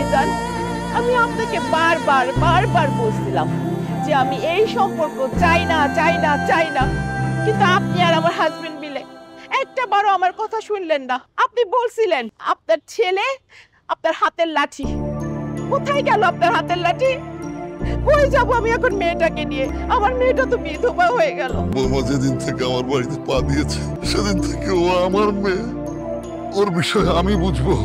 ভাইজান, আমি আপনাকে বারবার বারবার বলছিলাম যে আমি এই সম্পর্ক চাই না চাই না চাই না, কিন্তু আপনি আর আমার হাজবেন্ড মিলে একটা বারও আমার কথা শুনলেন না। আপনি বলছিলেন আপনার ছেলে আপনার হাতের লাঠি। কোথায় গেল আপনার হাতের লাঠি? কই যাবো আমি এখন মেয়েটাকে নিয়ে? আমার মেয়েটা তো বিধবা হয়ে গেল। বৌমা যেদিন থেকে আমার বাড়িতে পা দিয়েছে সেদিন থেকে ও আমার মেয়ে, ওর বিষয়ে আমি বুঝবো।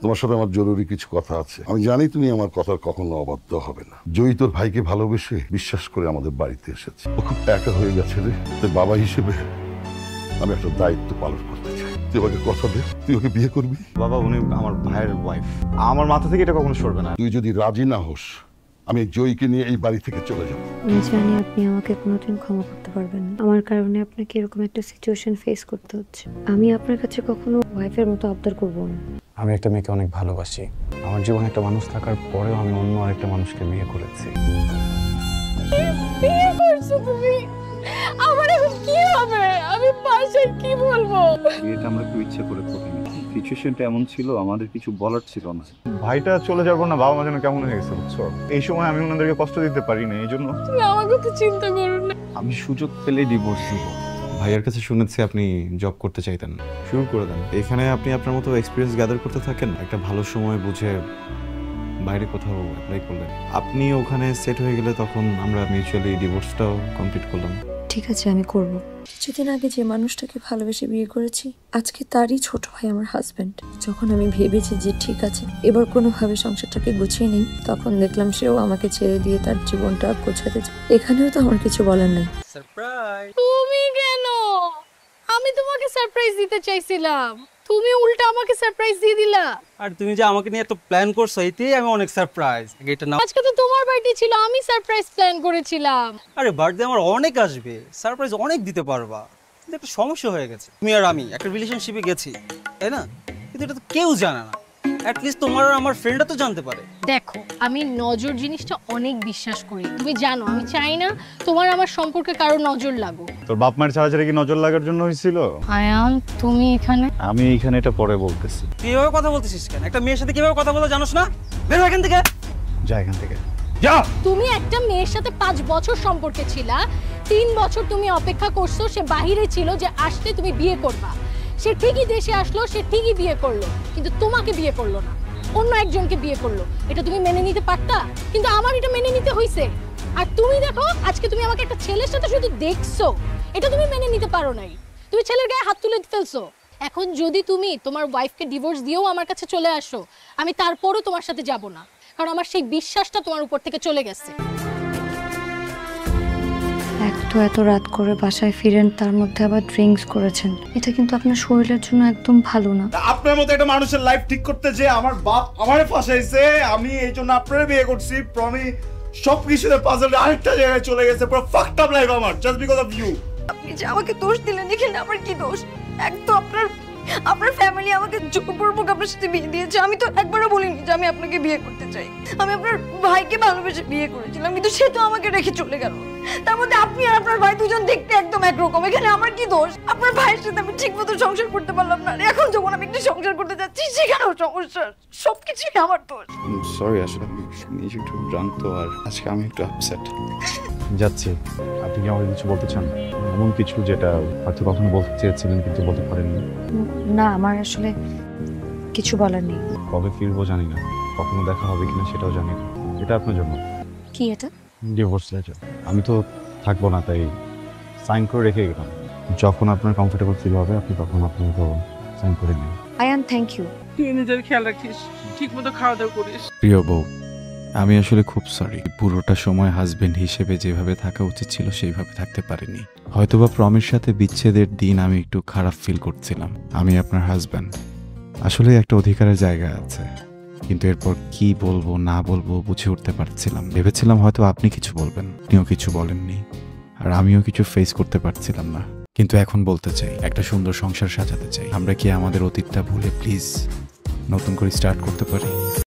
তোমার সাথে আমার জরুরি কিছু কথা আছে। আমি জানি তুমি আমার কথার কখনো অবাধ্য হবে না। জয়ী তোর ভাইকে ভালোবেসে বিশ্বাস করে আমাদের বাড়িতে এসেছে। ও খুব একা হয়ে গেছে রে। তোর বাবা হিসেবে আমি একটা দায়িত্ব পালন করতে চাই। তুই ওকে কথা দে, তুই ওকে বিয়ে করবি। বাবা, উনি আমার ভাইয়ের ওয়াইফ। আমার মাথা থেকে এটা কখনো সরবে না। তুই যদি রাজি না হোস, আমি জয়ীকে নিয়ে এই বাড়ি থেকে চলে যাব। আমি জানি আপনি আমাকে কোনোদিন ক্ষমা করতে পারবেন না। আমার কারণে আপনাকে এরকম একটা সিচুয়েশন ফেস করতে হচ্ছে। আমি আপনার কাছে কখনো ওয়াইফের মতো আবদার করব না। আমি একটা মেয়েকে অনেক ভালোবাসি। আমার জীবনে একটা মানুষ থাকার পরেও আমি অন্য আরেকটা মানুষকে বিয়ে করেছি। বিয়ে করছো তুমি? আমার এখন কি হবে? আমি বাসায় কি বলবো? বিয়েটা আমরা খুব ইচ্ছে করে করিনি। সিচুয়েশনটা এমন ছিল, আমাদের কিছু বলার ছিল না। ভাইটা চলে যাবো না, বাবা মা যেন কেমন হয়ে গেছে বুঝছো। এই সময় আমি ওনাদেরকে কষ্ট দিতে পারি না, এই জন্য তুমি আমার কথা চিন্তা করো না। আমি সুযোগ পেলে ডিভোর্স দিব। ভাইয়ার কাছে শুনেছি আপনি জব করতে চাইতেন, শুরু করে দেন। এখানে আপনি আপনার মতো এক্সপিরিয়েন্স গ্যাদার করতে থাকেন, একটা ভালো সময় বুঝে বাইরে কোথাও অ্যাপ্লাই করলেন। আপনি ওখানে সেট হয়ে গেলে তখন আমরা মিউচুয়ালি ডিভোর্সটাও কমপ্লিট করলাম। ঠিক আছে, আমি করব। কিছুদিন আগে যে মানুষটাকে ভালোবেসে বিয়ে করেছি, আজকে তারই ছোট ভাই আমার হাজবেন্ড। যখন আমি ভেবেছি যে ঠিক আছে এবার কোনোভাবে সংসারটাকে গুছিয়ে নিই, তখন দেখলাম সেও আমাকে ছেড়ে দিয়ে তার জীবনটা গোছাতে চায়। এখানেও তো আমার কিছু বলার নেই। তুমি কেন? আমি তোমাকে সারপ্রাইজ দিতে চাইছিলাম, তুমি উল্টা আমাকে সারপ্রাইজ দিয়ে দিলা। আর তুমি যে আমাকে নিয়ে এত প্ল্যান করছো, এতেই আমি অনেক সারপ্রাইজ। এটা না, আজকে তো তোমার বার্থডে ছিল, আমি সারপ্রাইজ প্ল্যান করেছিলাম। আরে বার্থডে আমার অনেক আসবে, সারপ্রাইজ অনেক দিতে পারবা, কিন্তু একটা সমস্যা হয়ে গেছে। তুমি আর আমি একটা রিলেশনশিপে গেছি, তাই না? কিন্তু এটা তো কেউ জানে না। অ্যাটলিস্ট তোমার আর আমার ফ্রেন্ডরা তো জানতে পারে। দেখো, আমি নজর জিনিসটা অনেক বিশ্বাস করি। তুমি জানো আমি চাই না তোমার আমার সম্পর্কে কারো নজর লাগুক। তোর বাপ মায়ের ছাড়াছাড়ি কি নজর লাগার জন্য হয়েছিল? আয়ান, তুমি এখানে? আমি এইখানে এটা পরে বলতেছি। তুই এভাবে কথা বলতেছিস কেন? একটা মেয়ের সাথে কিভাবে কথা বলা জানোস না? বের হ এখান থেকে, যা এখান থেকে। তুমি একটা মেয়ের সাথে 5 বছর সম্পর্কে ছিলা। 3 বছর তুমি অপেক্ষা করছো, সে বাহিরে ছিল যে আসলে তুমি বিয়ে করবা। সে ঠিকই দেশে আসলো, সে ঠিকই বিয়ে করলো, কিন্তু তোমাকে বিয়ে করলো না, অন্য একজনকে বিয়ে করলো। এটা তুমি মেনে নিতে পারতা, কিন্তু আমার এটা মেনে নিতে হইছে। আর তুমি দেখো, আজকে তুমি আমাকে একটা ছেলের সাথে শুধু দেখছো, এটা তুমি মেনে নিতে পারো নাই। তুমি ছেলের গায়ে হাত তুলে ফেলছো। এখন যদি তুমি তোমার ওয়াইফকে ডিভোর্স দিয়েও আমার কাছে চলে আসো, আমি তারপরও তোমার সাথে যাব না, কারণ আমার সেই বিশ্বাসটা তোমার উপর থেকে চলে গেছে। এক তো এত রাত করে বাসায় ফিরেন, তার মধ্যে আবার ড্রিঙ্কস করেছেন। এটা কিন্তু আপনার শরীরের জন্য একদম ভালো না। আপনার মতো একটা মানুষের লাইফ ঠিক করতে যে আমার বাপ আমারে ফাঁসাইছে, আমি এই জন্য আপনারে বিয়ে করছি। প্রমি সবকিছুতে পাজলটা আরেকটা জায়গায় চলে গেছে। পুরো ফাকড আপ লাইফ আমার, জাস্ট বিকজ অফ ইউ। আপনি যে আমাকে দোষ দিলেন, এখানে আমার কি দোষ? এক তো আপনার ফ্যামিলি আমাকে জোরপূর্বক আপনার সাথে বিয়ে দিয়েছে। আমি তো একবারও বলিনি যে আমি আপনাকে বিয়ে করতে চাই। আমি আপনার ভাইকে ভালোবেসে বিয়ে করেছিলাম, কিন্তু সে তো আমাকে রেখে চলে গেল। তার মধ্যে আপনি আর আপনার ভাই দুজন দেখতে একদম একরকম। এখানে আমার কি দোষ? আপনার ভাইয়ের সাথে আমি ঠিক মতো সংসার করতে পারলাম না, এখন যখন আমি একটু সংসার করতে যাচ্ছি সেখানেও সমস্যা। সবকিছুই আমার দোষ। সরি, আসলে আমি নিজে একটু জানত, আর আজকে আমি একটু আপসেট। যাচ্ছি। আপনি কি আমাকে কিছু বলতে চান? এমন কিছু যেটা হয়তো কখনো বলতে চেয়েছিলেন কিন্তু বলতে পারেননি? না, আমার আসলে কিছু বলার নেই। কবে ফিরবো জানি না, কখনো দেখা হবে কিনা সেটাও জানি না। এটা আপনার জন্য। কি এটা? Divorce letter. আমি তো থাকবো না, তাই সাইন করে রেখে গেলাম। যখন আপনার কমফোর্টেবল ফিল হবে আপনি তখন আপনার সাইন করে নিন। Ayaan, thank you. তুই নিজের খেয়াল রাখিস, ঠিক মতো খাওয়া দাওয়া করিস। প্রিয় বউ, আমি আসলে খুব সরি। পুরোটা সময় হাজবেন্ড হিসেবে যেভাবে থাকা উচিত ছিল সেইভাবে থাকতে পারিনি। হয়তোবা প্রমির সাথে বিচ্ছেদের দিন আমি একটু খারাপ ফিল করছিলাম। আমি আপনার হাজবেন্ড, আসলে একটা অধিকারের জায়গা আছে, কিন্তু এরপর কি বলবো না বলবো বুঝে উঠতে পারছিলাম। ভেবেছিলাম হয়তো আপনি কিছু বলবেন, আপনিও কিছু বলেননি, আর আমিও কিছু ফেস করতে পারছিলাম না। কিন্তু এখন বলতে চাই, একটা সুন্দর সংসার সাজাতে চাই। আমরা কি আমাদের অতীতটা ভুলে প্লিজ নতুন করে স্টার্ট করতে পারি?